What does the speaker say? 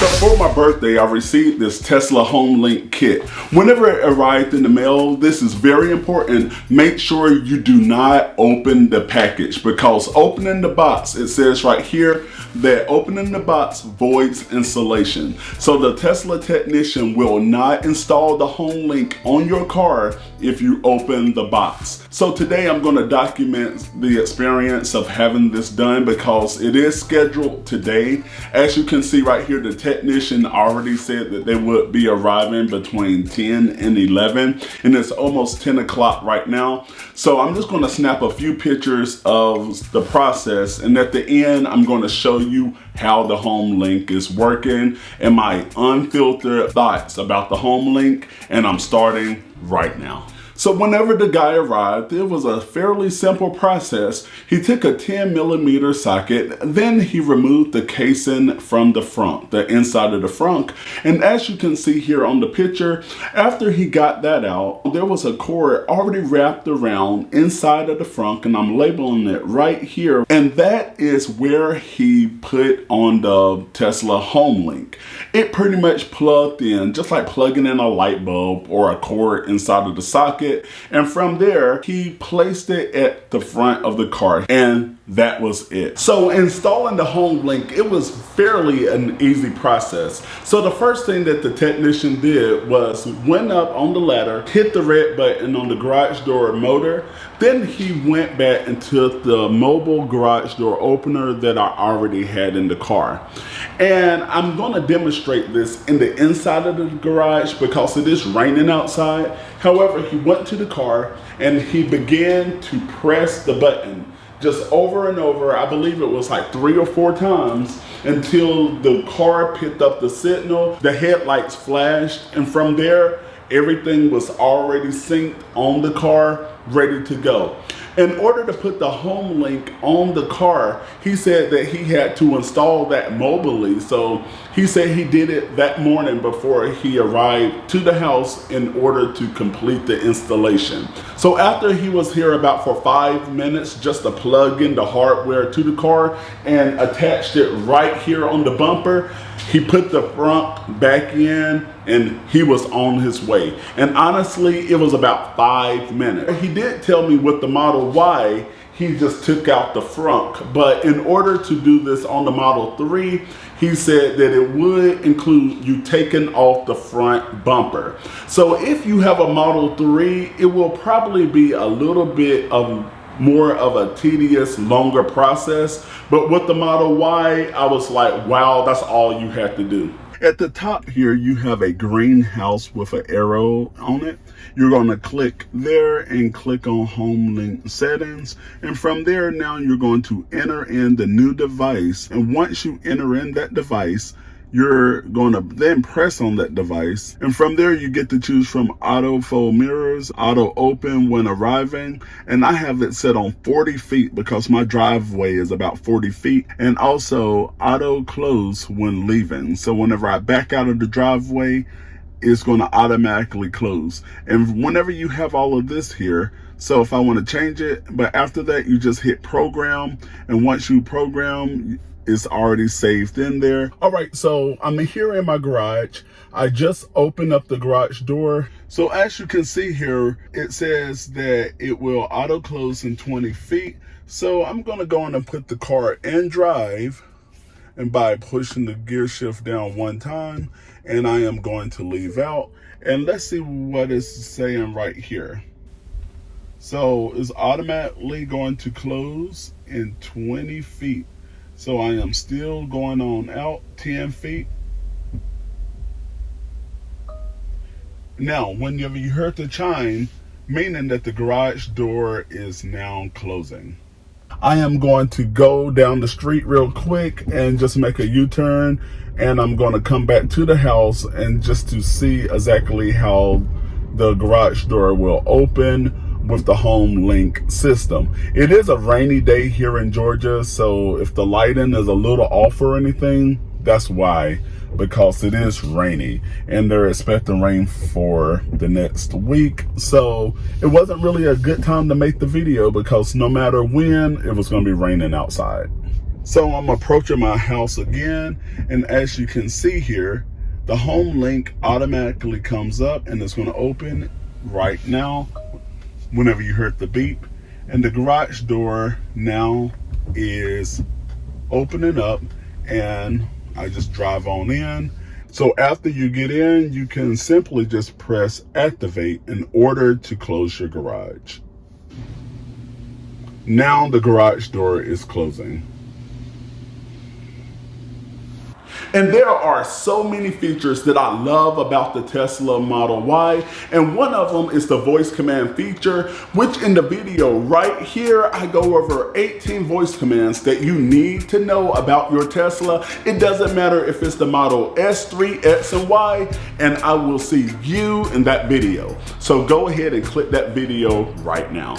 So for my birthday, I received this Tesla HomeLink kit. Whenever it arrived in the mail, this is very important. Make sure you do not open the package, because opening the box, it says right here that opening the box voids installation. So the Tesla technician will not install the HomeLink on your car if you open the box. So today I'm going to document the experience of having this done, because it is scheduled today. As you can see right here, the technician already said that they would be arriving between 10 and 11, and it's almost 10 o'clock right now. So I'm just going to snap a few pictures of the process, and at the end I'm going to show you how the HomeLink is working and my unfiltered thoughts about the HomeLink, and I'm starting right now. So whenever the guy arrived, it was a fairly simple process. He took a 10mm socket, then he removed the casing from the front, the inside of the front. And as you can see here on the picture, after he got that out, there was a cord already wrapped around inside of the front, and I'm labeling it right here. And that is where he put on the Tesla HomeLink. It pretty much plugged in, just like plugging in a light bulb or a cord inside of the socket. And from there, he placed it at the front of the car, and that was it. So installing the HomeLink, it was fairly an easy process. So the first thing that the technician did was went up on the ladder, hit the red button on the garage door motor. Then he went back and took the mobile garage door opener that I already had in the car. And I'm going to demonstrate this in the inside of the garage because it is raining outside. However, he went to the car and he began to press the button just over and over. I believe it was like 3 or 4 times until the car picked up the signal, the headlights flashed, and from there, everything was already synced on the car, ready to go. In order to put the HomeLink on the car, he said that he had to install that mobily. So he said he did it that morning before he arrived to the house in order to complete the installation. So after he was here about for 5 minutes just to plug in the hardware to the car and attached it right here on the bumper, he put the front back in and he was on his way. And honestly, it was about 5 minutes. He did tell me with the Model Y, he just took out the front. But in order to do this on the Model 3, he said that it would include you taking off the front bumper. So if you have a Model 3, it will probably be a little bit of more of a tedious, longer process. But with the Model Y, I was like, wow, that's all you have to do. At the top here, you have a greenhouse with an arrow on it. You're going to click there and click on HomeLink settings. And from there, now you're going to enter in the new device. And once you enter in that device, you're going to then press on that device. And from there, you get to choose from auto fold mirrors, auto open when arriving. And I have it set on 40 feet because my driveway is about 40 feet. And also auto close when leaving. So whenever I back out of the driveway, it's going to automatically close. And whenever you have all of this here, so if I want to change it, but after that, you just hit program. And once you program, it's already saved in there. All right, so I'm here in my garage. I just opened up the garage door. So as you can see here, it says that it will auto close in 20 feet. So I'm gonna go on and put the car in drive, and by pushing the gear shift down 1 time, and I am going to leave out. And let's see what it's saying right here. So it's automatically going to close in 20 feet. So I am still going on out 10 feet. Now, whenever you heard the chime, meaning that the garage door is now closing. I am going to go down the street real quick and just make a U-turn, and I'm going to come back to the house and just to see exactly how the garage door will open with the HomeLink system. It is a rainy day here in Georgia, so if the lighting is a little off or anything, that's why, because it is rainy and they're expecting rain for the next week. So it wasn't really a good time to make the video because no matter when, it was going to be raining outside. So I'm approaching my house again, and as you can see here, the HomeLink automatically comes up and it's going to open right now whenever you heard the beep. And the garage door now is opening up, and I just drive on in. So after you get in, you can simply just press activate in order to close your garage. Now the garage door is closing. And there are so many features that I love about the Tesla Model Y, and one of them is the voice command feature, which in the video right here, I go over 18 voice commands that you need to know about your Tesla. It doesn't matter if it's the Model S, 3, X, and Y, and I will see you in that video. So go ahead and click that video right now.